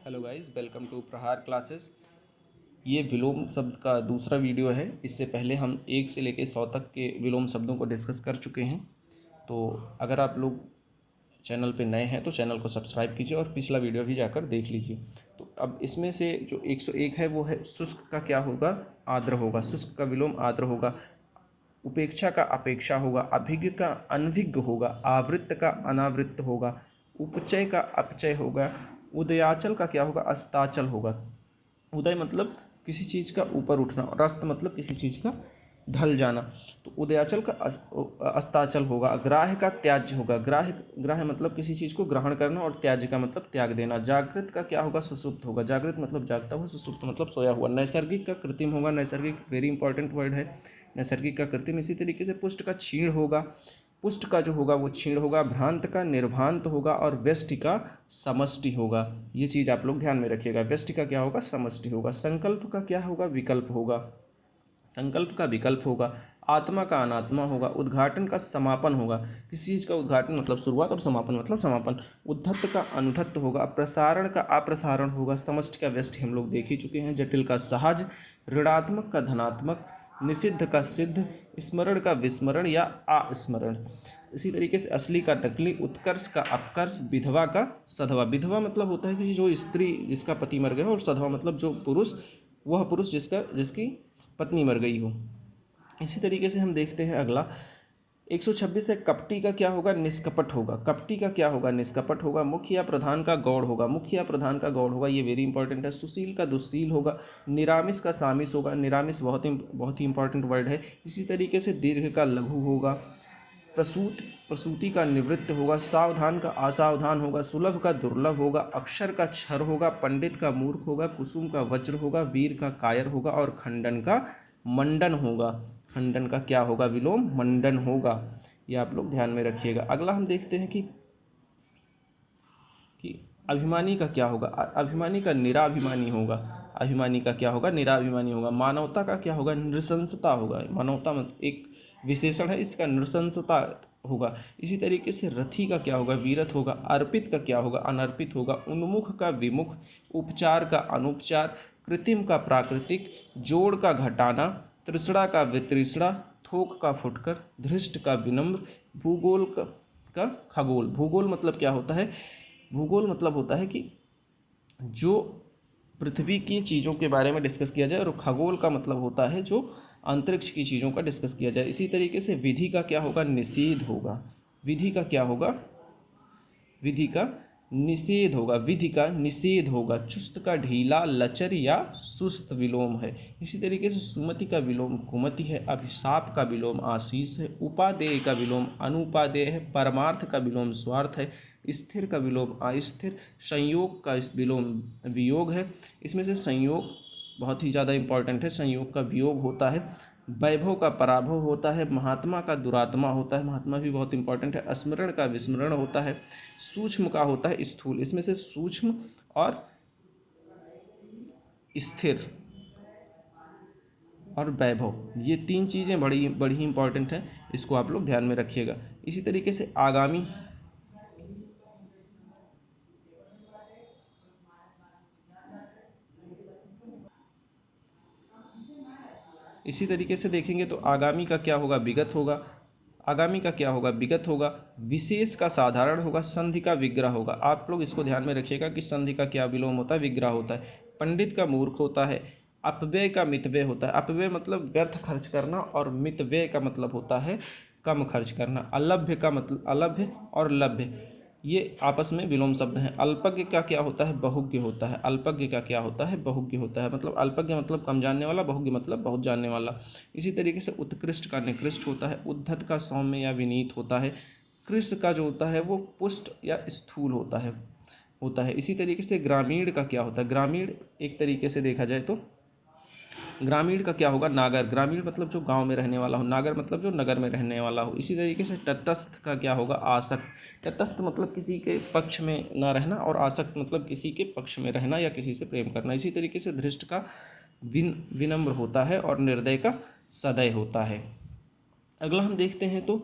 Hello guys, welcome to प्रहार classes. ये विलोम शब्द का दूसरा वीडियो है। इससे पहले हम 1 से लेकर 100 तक के विलोम शब्दों को डिस्कस कर चुके हैं। तो अगर आप लोग चैनल पे नए हैं तो चैनल को सब्सक्राइब कीजिए और पिछला वीडियो भी जाकर देख लीजिए। तो अब इसमें से जो 101 है वो है शुष्क का क्या होगा, आर्द्र होगा। शुष्क का विलोम आर्द्र होगा। उपेक्षा का अपेक्षा होगा। अभिज्ञ का अनभिज्ञ होगा। आवृत्त का अनावृत्त होगा। उपचय का अपचय होगा। उदयाचल का क्या होगा, अस्ताचल होगा। उदय मतलब किसी चीज़ का ऊपर उठना और अस्त मतलब किसी चीज़ का ढल जाना। तो उदयाचल का अस्ताचल होगा। ग्राह्य का त्याज्य होगा। ग्राह्य मतलब किसी चीज़ को ग्रहण करना और त्याज्य का मतलब त्याग देना। जागृत का क्या होगा, सुसुप्त होगा। जागृत मतलब जागता हुआ, सुसुप्त मतलब सोया हुआ। नैसर्गिक का कृत्रिम होगा। नैसर्गिक वेरी इंपॉर्टेंट वर्ड है, नैसर्गिक का कृत्रिम। इसी तरीके से पुष्ट का क्षीण होगा। पुष्ट का जो होगा वो क्षीण होगा। भ्रांत का निर्भांत होगा और व्यष्टि का समष्टि होगा। ये चीज़ आप लोग ध्यान में रखिएगा। व्यष्टि का क्या होगा, समष्टि होगा। संकल्प का क्या होगा, विकल्प होगा। संकल्प का विकल्प होगा। आत्मा का अनात्मा होगा। उद्घाटन का समापन होगा। किसी चीज़ का उद्घाटन मतलब शुरुआत और समापन मतलब समापन। उद्धत्त का अनुद्धत्त होगा। प्रसारण का अप्रसारण होगा। समष्टि का व्यष्टि हम लोग देख ही चुके हैं। जटिल का सहज। ऋणात्मक का धनात्मक। निषिद्ध का सिद्ध। स्मरण का विस्मरण या अस्मरण। इसी तरीके से असली का नकली। उत्कर्ष का अपकर्ष। विधवा का सधवा। विधवा मतलब होता है कि जो स्त्री जिसका पति मर गया हो, और सधवा मतलब जो पुरुष, वह पुरुष जिसकी पत्नी मर गई हो। इसी तरीके से हम देखते हैं अगला 126 है। कपटी का क्या होगा, निष्कपट होगा। कपटी का क्या होगा, निष्कपट होगा। मुख्य या प्रधान का गौड़ होगा। मुख्य या प्रधान का गौड़ होगा, ये वेरी इंपॉर्टेंट है। सुशील का दुस्सील होगा। निरामिष का सामिस होगा। निरामिष बहुत ही इंपॉर्टेंट वर्ड है। इसी तरीके से दीर्घ का लघु होगा। प्रसूति का निवृत्त होगा। सावधान का असावधान होगा। सुलभ का दुर्लभ होगा। अक्षर का क्षर होगा। पंडित का मूर्ख होगा। कुसुम का वज्र होगा। वीर का कायर होगा और खंडन का मंडन होगा। खंडन का क्या होगा, विलोम मंडन होगा। ये आप लोग ध्यान में रखिएगा। अगला हम देखते हैं कि अभिमानी का क्या होगा। अभिमानी का निराभिमानी होगा। अभिमानी का क्या होगा, निराभिमानी होगा। मानवता का क्या होगा, नृशंसता होगा। मानवता एक विशेषण है, इसका नृशंसता होगा। इसी तरीके से रथी का क्या होगा, वीरथ होगा। अर्पित का क्या होगा, अनर्पित होगा। उन्मुख का विमुख। उपचार का अनुपचार। कृत्रिम का प्राकृतिक। जोड़ का घटाना। तृष्णा का वितृष्णा। थोक का फुटकर। धृष्ट का विनम्र। भूगोल का खगोल। भूगोल मतलब क्या होता है, भूगोल मतलब होता है कि जो पृथ्वी की चीज़ों के बारे में डिस्कस किया जाए, और खगोल का मतलब होता है जो अंतरिक्ष की चीज़ों का डिस्कस किया जाए। इसी तरीके से विधि का क्या होगा, निषेध होगा। विधि का क्या होगा, विधि का निषेध होगा। विधि का निषेध होगा। चुस्त का ढीला, लचर या सुस्त विलोम है। इसी तरीके से सुमति का विलोम कुमति है। अभिशाप का विलोम आशीष है। उपादेय का विलोम अनुपादेय है। परमार्थ का विलोम स्वार्थ है। स्थिर का विलोम अस्थिर। संयोग का विलोम वियोग है। इसमें से संयोग बहुत ही ज़्यादा इंपॉर्टेंट है। संयोग का वियोग होता है। वैभव का पराभव होता है। महात्मा का दुरात्मा होता है। महात्मा भी बहुत इंपॉर्टेंट है। स्मरण का विस्मरण होता है। सूक्ष्म का होता है स्थूल। इसमें से सूक्ष्म और स्थिर और वैभव, ये 3 चीज़ें बड़ी बड़ी इंपॉर्टेंट हैं। इसको आप लोग ध्यान में रखिएगा। इसी तरीके से आगामी, इसी तरीके से देखेंगे तो आगामी का क्या होगा, विगत होगा। आगामी का क्या होगा, विगत होगा। विशेष का साधारण होगा। संधि का विग्रह होगा। आप लोग इसको ध्यान में रखिएगा कि संधि का क्या विलोम होता है, विग्रह होता है। पंडित का मूर्ख होता है। अपव्यय का मितव्यय होता है। अपव्यय मतलब व्यर्थ खर्च करना, और मितव्यय का मतलब होता है कम खर्च करना। अलभ्य का मतलब अलभ्य और लभ्य, ये आपस में विलोम शब्द हैं। अल्पज्ञ का क्या होता है, बहुज्ञ होता है। अल्पज्ञ का क्या होता है, बहुज्ञ होता है। मतलब अल्पज्ञ मतलब कम जानने वाला, बहुज्ञ मतलब बहुत जानने वाला। इसी तरीके से उत्कृष्ट का निकृष्ट होता है। उद्धत का सौम्य या विनीत होता है। कृष्ण का जो होता है वो पुष्ट या स्थूल होता है। इसी तरीके से ग्रामीण का क्या होता है, ग्रामीण एक तरीके से देखा जाए तो ग्रामीण का क्या होगा, नागर। ग्रामीण मतलब जो गांव में रहने वाला हो। नागर मतलब जो नगर में रहने वाला हो। इसी तरीके से तटस्थ का क्या होगा, आसक्त। तटस्थ मतलब किसी के पक्ष में ना रहना, और आसक्त मतलब किसी के पक्ष में रहना या किसी से प्रेम करना। इसी तरीके से धृष्ट का विनम्र होता है, और निर्दय का सदय होता है। अगला हम देखते हैं तो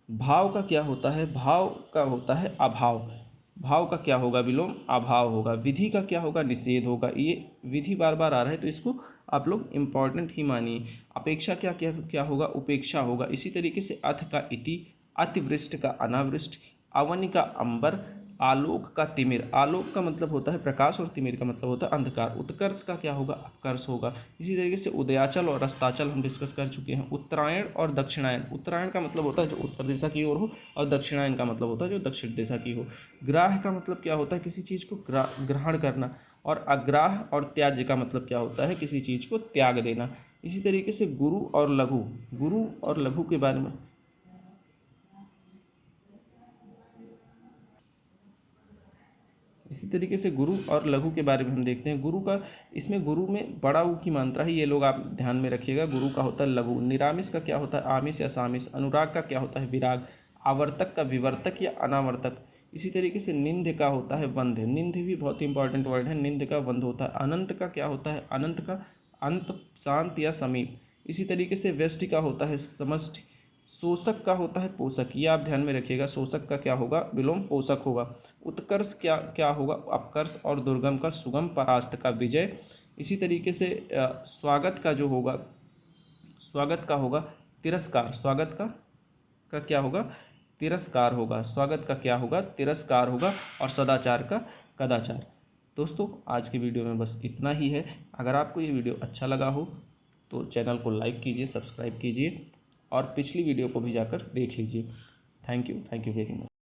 भाव का क्या होता है। भाव का होता है अभाव। भाव का क्या होगा विलोम, अभाव होगा। विधि का क्या होगा, निषेध होगा। ये विधि बार बार आ रहा है तो इसको आप लोग इम्पॉर्टेंट ही मानिए। अपेक्षा क्या क्या क्या होगा, उपेक्षा होगा। इसी तरीके से अथ का इति, अतिवृष्ट का अनावृष्ट, अवन का अंबर, आलोक का तिमिर। आलोक का मतलब होता है प्रकाश और तिमिर का मतलब होता है अंधकार। उत्कर्ष का क्या होगा, अपकर्ष होगा। इसी तरीके से उदयाचल और अस्ताचल हम डिस्कस कर चुके हैं। उत्तरायण और दक्षिणायन, उत्तरायण का मतलब होता है जो उत्तर दिशा की ओर हो और दक्षिणायन का मतलब होता है जो दक्षिण दिशा की हो। ग्राह का मतलब क्या होता है, किसी चीज़ को ग्रहण करना। और अग्राह और त्याज्य का मतलब क्या होता है, किसी चीज़ को त्याग देना। इसी तरीके से गुरु और लघु, गुरु और लघु के बारे में इसी तरीके से गुरु और लघु के बारे में हम देखते हैं। गुरु का, इसमें गुरु में बड़ा ऊ की मात्रा है, ये लोग आप ध्यान में रखिएगा। गुरु का होता है लघु। निरामिष का क्या होता है, आमिष या सामिष। अनुराग का क्या होता है, विराग। आवर्तक का विवर्तक या अनावर्तक। इसी तरीके से निंद का होता है वंध्य। निंद भी बहुत इंपॉर्टेंट वर्ड है, निंद का वंध्य होता है। अनंत का क्या होता है, अनंत का अंत, शांत या समीप। इसी तरीके से व्यष्टि का होता है समष्टि। शोषक का होता है पोषक, ये आप ध्यान में रखिएगा। शोषक का क्या होगा, विलोम पोषक होगा। उत्कर्ष क्या क्या होगा, अपकर्ष। और दुर्गम का सुगम, परास्त का विजय। इसी तरीके से स्वागत का जो होगा, स्वागत का होगा तिरस्कार। स्वागत का क्या होगा, तिरस्कार होगा। स्वागत का क्या होगा, तिरस्कार होगा। और सदाचार का कदाचार। दोस्तों आज की वीडियो में बस इतना ही है। अगर आपको ये वीडियो अच्छा लगा हो तो चैनल को लाइक कीजिए, सब्सक्राइब कीजिए और पिछली वीडियो को भी जाकर देख लीजिए। Thank you very much.